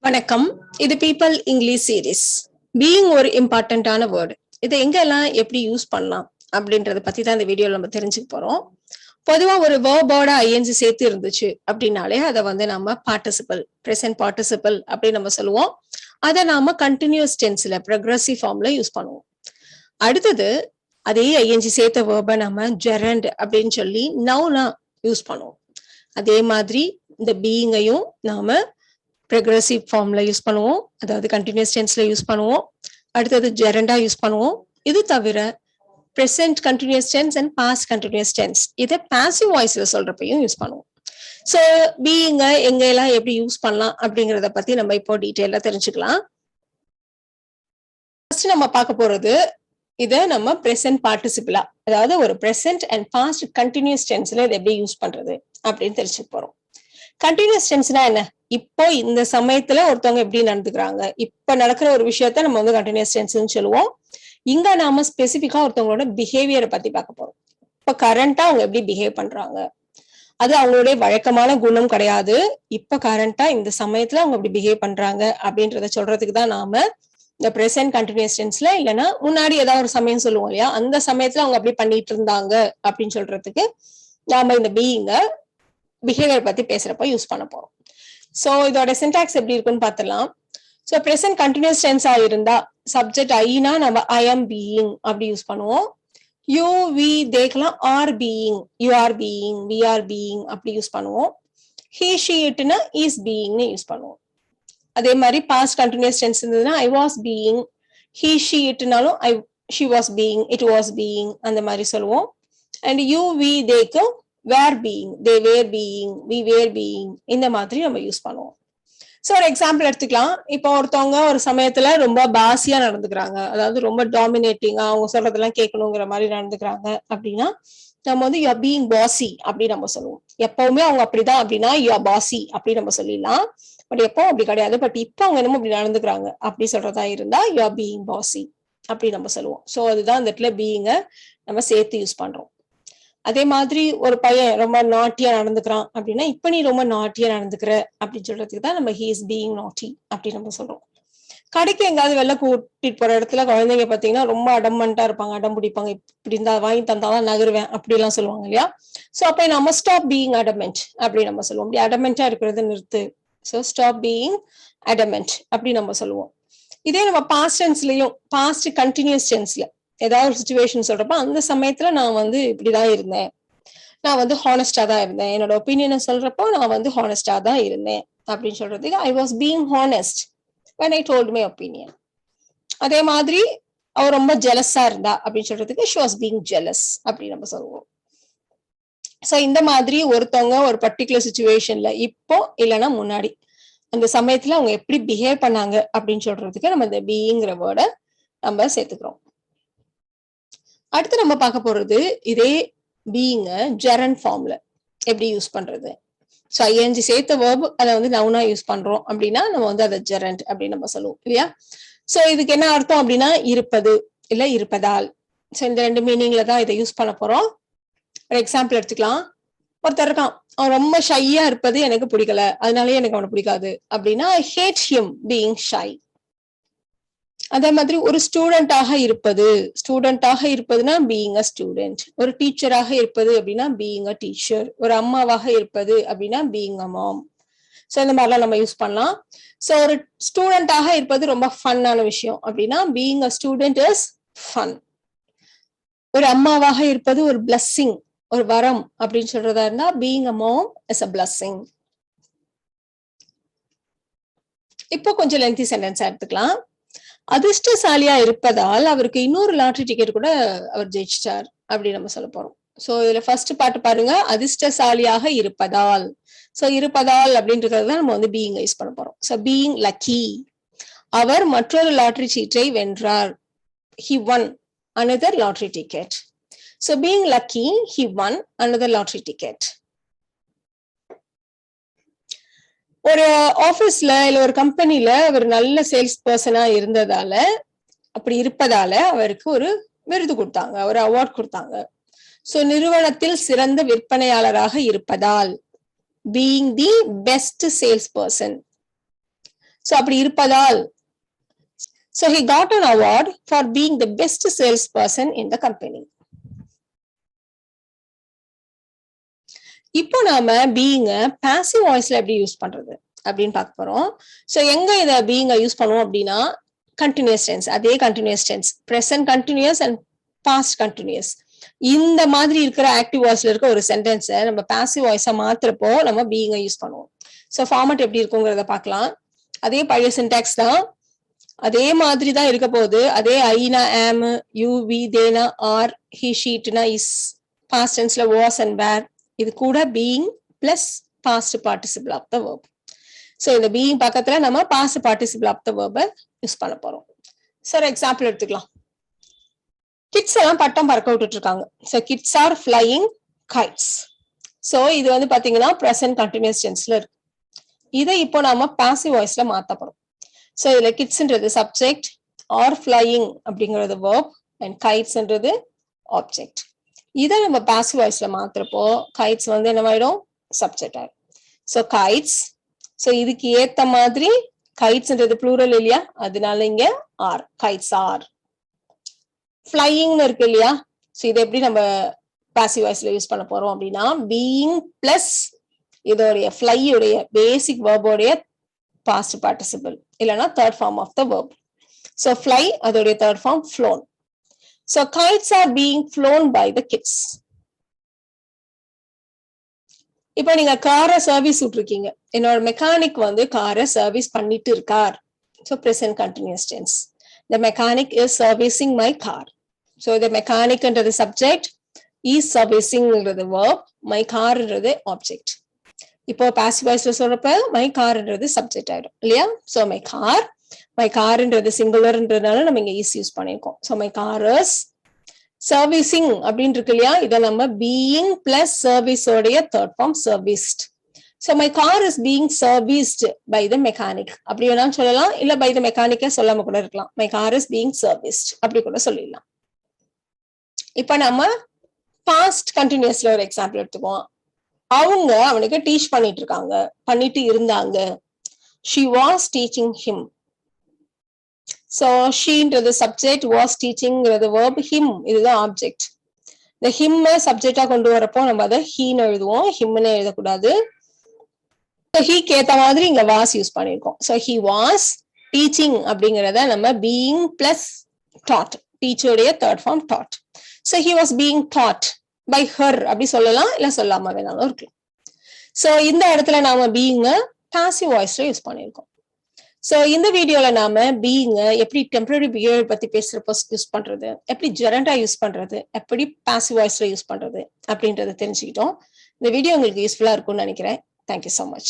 வணக்கம். இது people English series. Being ஒரு இம்பார்ட்டன்டான வேர்டு. இதை எங்கெல்லாம் எப்படி யூஸ் பண்ணலாம் அப்படின்றத பத்தி தான் இந்த வீடியோல நம்ம தெரிஞ்சுக்க போறோம். பொதுவா ஒரு வேர்போட ஐஎன்ஜி சேர்த்து இருந்துச்சு அப்படின்னாலே அதை வந்து நம்ம பார்ட்டிசிபிள், பிரசன்ட் பார்ட்டிசிபிள் அப்படின்னு நம்ம சொல்லுவோம். அதை நாம கண்டினியூஸ் டென்ஸ்ல ப்ரொக்ரெசிவ் ஃபார்ம்ல யூஸ் பண்ணுவோம். அடுத்தது அதே ஐஎன்ஜி சேர்த்த வேர்பை நம்ம ஜெரண்ட் அப்படின்னு சொல்லி நவுனா யூஸ் பண்ணுவோம். அதே மாதிரி இந்த பீயிங்கையும் நாம ப்ரொக்ரெசிவ் ஃபார்ம்ல யூஸ் பண்ணுவோம், அதாவது கண்டினியூஸ் டென்ஸ்ல யூஸ் பண்ணுவோம். அடுத்தது ஜெரண்டா யூஸ் பண்ணுவோம். இது தவிர present continuous tense and past continuous tense இதை பாசிவ் வாய்ஸ்ல சொல்றப்பையும் யூஸ் பண்ணுவோம். ஸோ பீயிங்க எங்க எல்லாம் எப்படி யூஸ் பண்ணலாம் அப்படிங்கிறத பத்தி நம்ம இப்போ டீட்டெயிலா தெரிஞ்சுக்கலாம். ஃபர்ஸ்ட் நம்ம பார்க்க போறது இதை நம்ம ப்ரெசென்ட் பார்ட்டிசிபிளா, அதாவது ஒரு ப்ரெசென்ட் அண்ட் பாஸ்ட் கண்டினியூஸ் டென்ஸ்ல இதை எப்படி யூஸ் பண்றது அப்படின்னு தெரிஞ்சுக்க போறோம். கண்டினியூஸ் டென்ஸ்னா என்ன? இப்போ இந்த சமயத்துல ஒருத்தவங்க எப்படி நடந்துக்கிறாங்க, இப்ப நடக்கிற ஒரு விஷயத்த நம்ம வந்து கண்டினியூஸ் டென்ஸ்ன்னு சொல்லுவோம். இங்க நாம ஸ்பெசிபிக்கா ஒருத்தவங்களோட பிஹேவியரை பத்தி பார்க்க போறோம். இப்ப கரண்டா அவங்க எப்படி பிஹேவ் பண்றாங்க, அது அவங்களுடைய வழக்கமான குணம் கிடையாது. இப்ப கரண்டா இந்த சமயத்துல அவங்க எப்படி பிஹேவ் பண்றாங்க அப்படின்றத சொல்றதுக்கு தான் நாம இந்த பிரசன்ட் கண்டினியூஸ் டென்ஸ்ல, இல்லைன்னா முன்னாடி ஏதாவது ஒரு சமயம் சொல்லுவோம் இல்லையா, அந்த சமயத்துல அவங்க அப்படி பண்ணிட்டு இருந்தாங்க அப்படின்னு சொல்றதுக்கு நாம இந்த பீயிங்க பிஹேவியர் பத்தி பேசுறப்ப யூஸ் பண்ண போறோம். சோ இதோட சின்டாக்ஸ் எப்படி இருக்குன்னு பாத்திரலாம். சோ பிரசன்ட் கண்டினியூஸ் டென்ஸா இருந்தா சப்ஜெக்ட் ஐனா நம்ம ஐ ஆம் பீயிங் அப்படி யூஸ் பண்ணுவோம். யூ வி தேக்கலாம் are being, you are being, we are being அப்படி யூஸ் பண்ணுவோம். ஹி ஷி இட்னா இஸ் பீயிங்னு யூஸ் பண்ணுவோம். அதே மாதிரி பாஸ்ட் கண்டினியூஸ் டென்ஸ் இருந்ததுன்னா I was being, he she இட்னாலும் she was being, it was being அந்த மாதிரி சொல்லுவோம். அண்ட் யூ வி தேக்கும் were being, they were being, we were being இந்த மாதிரி நம்ம யூஸ் பண்ணுவோம். சோ ஒரு எக்ஸாம்பிள் எடுத்துக்கலாம். இப்போ ஒருத்தவங்க ஒரு சமயத்துல ரொம்ப பாசியா நடந்துக்கிறாங்க, அதாவது ரொம்ப டாமினேட்டிங்கா அவங்க சொல்றதெல்லாம் கேட்கணுங்கிற மாதிரி நடந்துக்கிறாங்க அப்படின்னா நம்ம வந்து யூ ஆர் பீயிங் பாசி அப்படி நம்ம சொல்லுவோம். எப்பவுமே அவங்க அப்படிதான் அப்படின்னா யூ ஆர் பாசி அப்படி நம்ம சொல்லிடலாம். பட் எப்போ அப்படி கிடையாது, பட் இப்போ அவங்க என்னமோ அப்படி நடந்துக்கிறாங்க அப்படி சொல்றதா இருந்தா யூ ஆர் பீயிங் பாசி அப்படி நம்ம சொல்லுவோம். சோ அதுதான் இந்த இடத்துல பீயிங்க நம்ம சேர்த்து யூஸ் பண்றோம். அதே மாதிரி ஒரு பையன் ரொம்ப நாட்டியா நடந்துக்கிறான் அப்படின்னா இப்ப நீ ரொம்ப நாட்டியா நடந்துக்கிற அப்படின்னு சொல்றதுக்கு தான் நம்ம ஹி இஸ் பீயிங் நாட்டி அப்படி நம்ம சொல்றோம். கடைக்கு எங்காவது வெளில கூட்டிட்டு போற இடத்துல குழந்தைங்க பாத்தீங்கன்னா ரொம்ப அடமண்டா இருப்பாங்க, அடம் பிடிப்பாங்க, இப்படி இருந்தா வாங்கி தந்தாதான் நகருவேன் அப்படி எல்லாம் சொல்லுவாங்க இல்லையா. சோ அப்ப நம்ம ஸ்டாப் பீயிங் அடமெண்ட் அப்படி நம்ம சொல்லுவோம். அப்படி அடமெண்டா இருக்கிறது நிறுத்து, சோ ஸ்டாப் பீயிங் அடமெண்ட் அப்படி நம்ம சொல்லுவோம். இதே நம்ம பாஸ்ட் டென்ஸ்லயும் பாஸ்ட் கண்டினியூஸ் டென்ஸ்ல ஏதாவது ஒரு சுச்சுவேஷன் சொல்றப்ப அந்த சமயத்துல நான் வந்து இப்படிதான் இருந்தேன், நான் வந்து ஹானஸ்டா தான் இருந்தேன், என்னோட ஒப்பீனியனை சொல்றப்போ நான் வந்து ஹானஸ்டா தான் இருந்தேன் அப்படின்னு சொல்றதுக்கு ஐ was being honest when I told my opinion. அதே மாதிரி அவ ரொம்ப ஜெலஸா இருந்தா அப்படின்னு சொல்றதுக்கு she was being jealous அப்படி நம்ம சொல்லுவோம். சோ இந்த மாதிரி ஒருத்தவங்க ஒரு பர்டிகுலர் சுச்சுவேஷன்ல இப்போ இல்லைன்னா முன்னாடி அந்த சமயத்துல அவங்க எப்படி பிஹேவ் பண்ணாங்க அப்படின்னு சொல்றதுக்கு நம்ம இந்த பீயிங்கிற வேர்டை நம்ம சேர்த்துக்கிறோம். அடுத்து நம்ம பார்க்க போறது இதே பீயிங்க ஜெரண்ட் ஃபார்ம்ல எப்படி யூஸ் பண்றது. ஸோ ஐஎன்ஜி சேர்த்த வேர்ப் அதை வந்து நவுனா யூஸ் பண்றோம் அப்படின்னா நம்ம வந்து அதை ஜெரண்ட் அப்படின்னு நம்ம சொல்லுவோம் இல்லையா. ஸோ இதுக்கு என்ன அர்த்தம் அப்படின்னா இருப்பது இல்ல இருப்பதால். ஸோ இந்த ரெண்டு மீனிங்ல தான் இதை யூஸ் பண்ண போறோம். ஒரு எக்ஸாம்பிள் எடுத்துக்கலாம். ஒருத்தர் இருக்கான், அவன் ரொம்ப ஷையா இருப்பது எனக்கு பிடிக்கல, அதனாலயே எனக்கு அவனை பிடிக்காது அப்படின்னா ஐ ஹேட் ஹிம் பீயிங் ஷை. அதே மாதிரி ஒரு ஸ்டூடெண்டாக இருப்பதுன்னா பீயிங் அ ஸ்டூடெண்ட். ஒரு டீச்சராக இருப்பது அப்படின்னா பீயிங் அ டீச்சர். ஒரு அம்மாவாக இருப்பது அப்படின்னா பீயிங் அ மாம். ஸோ இந்த மாதிரிலாம் நம்ம யூஸ் பண்ணலாம். ஸோ ஒரு ஸ்டூடெண்டாக இருப்பது ரொம்ப ஃபன்னான விஷயம் அப்படின்னா being a student is fun. ஒரு அம்மாவாக இருப்பது ஒரு பிளஸ்ஸிங், ஒரு வரம் அப்படின்னு சொல்றதா இருந்தா being a mom is a blessing. இப்போ கொஞ்சம் லென்த்தி சென்டென்ஸா எடுத்துக்கலாம். அதிர்ஷ்டசாலியா இருப்பதால் அவருக்கு இன்னொரு லாட்டரி டிக்கெட் கூட அவர் ஜெயிச்சிட்டார் அப்படி நம்ம சொல்ல போறோம். சோ இதுல ஃபர்ஸ்ட் பாட்டு பாருங்க, அதிர்ஷ்டசாலியாக இருப்பதால். சோ இருப்பதால் அப்படின்றதுதான் நம்ம வந்து பீயிங் யூஸ் பண்ண போறோம். சோ பீயிங் லக்கி, அவர் மற்றொரு லாட்டரி சீட்டை வென்றார், he won another lottery ticket. So being lucky, he won another lottery ticket. ஒரு ஆபீஸ்ல இல்ல ஒரு கம்பெனில அவர் நல்ல சேல்ஸ் பர்சனா இருந்ததால, அப்படி இருப்பதால அவருக்கு ஒரு விருது கொடுத்தாங்க, ஒரு அவார்ட் கொடுத்தாங்க. சோ நிறுவனத்தில் சிறந்த விற்பனையாளராக இருப்பதால், being the best sales person. So அப்படி இருப்பதால் so he got an award for being the best salesperson in the company. இப்போ நாம being passive voiceல எப்படி யூஸ் பண்றது அப்படின்னு பார்க்க போறோம். சோ எங்க இத being யூஸ் பண்ணுவோம் அப்படின்னா continuous tense, அதே continuous tense, present continuous and past continuous, இந்த மாதிரி இருக்கிற ஆக்டிவ் வாய்ஸ்ல இருக்க ஒரு சென்டென்ஸை நம்ம பாசிவ் வாய்ஸா மாத்துறப்போ நம்ம being யூஸ் பண்ணுவோம். சோ ஃபார்மட் எப்படி இருக்குங்கிறத பார்க்கலாம். அதே பழைய சின்டாக்ஸ் தான், அதே மாதிரி தான் இருக்க போகுது. அதே ஐனா ஆம், யூ, வி, தேனா, ஆர், ஹி, ஷீட்னா இஸ், பாஸ்ட் டென்ஸ்ல வாஸ் அண்ட் வேர், இது கூட being plus past participle of the verb. So இந்த being பக்கத்துல நம்ம past participle of the verb use பண்ண போறோம். சார் எக்ஸாம்பிள் எடுத்துக்கலாம். கிட்ஸ் எல்லாம் பட்டம் பறக்க விட்டுட்டு இருக்காங்க. So kids are flying kites. So இது வந்து பாத்தீங்கன்னா பிரசன்ட் கண்டினியூஸ் டென்ஸ்ல இருக்கு. இதை இப்போ நாம பாசிவ் வாய்ஸ்ல மாத்த போறோம். சோ இதுல கிட்ஸ்ன்றது சப்ஜெக்ட், ஆர் ஃபிளையிங் அப்படிங்கிறது verb அண்ட் கைட்ஸ்ன்றது ஆப்ஜெக்ட். இதை நம்ம பாசிவ் வாய்ஸ்ல மாத்துறப்போ கைட்ஸ் வந்து என்னவாயிடும், சப்ஜெக்ட் ஆயிடும். So guides. சோ இதுக்கு ஏத்த மாதிரி கைட்ஸ்ன்றது ப்ளூரல் இல்லையா, அதனால இங்க ஆர், கைட்ஸ் ஆர். ஃபிளையிங்னு இருக்கு இல்லையா, சோ இதை எப்படி நம்ம பாசிவ் வாய்ஸ்ல யூஸ் பண்ண போறோம் அப்படின்னா பீயிங் பிளஸ் இதோடைய ஃபிளை உடைய பேசிக் வேர்போடைய பாஸ்ட் பார்ட்டிசிபிள் இல்லைன்னா third form of the verb. So fly அதோடைய third form flown. So kites are being flown by the kids. இப்போ நீங்க காரை சர்வீஸ் விட்டுருக்கீங்க, என்னோட மெக்கானிக் வந்து காரை சர்வீஸ் பண்ணிட்டு இருக்கார். So present continuous tense. The mechanic is servicing my car. So the mechanic ன்றது subject, is servicing ன்றது verb, my car ன்றது object. இப்போ passive voiceல சொல்றப்ப my car ன்றது subject ஆயிடும் இல்லையா. So my car ன்றது சிங்குலர்ன்றதுனால நம்ம இங்க is யூஸ் பண்ணிருக்கோம். So my car is servicing அப்படின்னு இருக்கு இல்லையா, இதை நம்ம being plus service உடைய third form serviced. So my car is being serviced by the mechanic அப்படி வேணாலும் சொல்லலாம், இல்ல by the mechanic சொல்லாம கூட இருக்கலாம். My car is being serviced அப்படி கூட சொல்லிடலாம். இப்ப நம்ம past continuously ஒரு எக்ஸாம்பிள் எடுத்துக்குவோம். அவங்க அவனுக்கு டீச் பண்ணிட்டு இருந்தாங்க. She was teaching him. So sheன்றது subject, was teachingங்கிறது verb, him இதுதான் object. இந்த him சப்ஜெக்டா கொண்டு வரப்போ நம்ம அதை heன்னு எழுதுவோம், himன்னு எழுதக்கூடாது. So heக்கு ஏத்த மாதிரி இங்க was யூஸ் பண்ணிருக்கோம். So he was teaching அப்படிங்கிறத நம்ம being plus taught, டீச்சருடைய third form taught. So he was being taught by her அப்படி சொல்லலாம், இல்ல சொல்லாம வேணாலும் இருக்கலாம். So இந்த இடத்துல நாம being passive voiceல யூஸ் பண்ணிருக்கோம். சோ இந்த வீடியோல நாம being எப்படி டெம்பரரி பிஹேவியர் பத்தி பேசுறப்போ யூஸ் பண்றது, எப்படி ஜெரண்டா யூஸ் பண்றது, எப்படி பாசிவ் வாய்ஸ்ல யூஸ் பண்றது அப்படின்றத தெரிஞ்சுக்கிட்டோம். இந்த வீடியோ உங்களுக்கு யூஸ்ஃபுல்லா இருக்கும்னு நினைக்கிறேன். Thank you so much.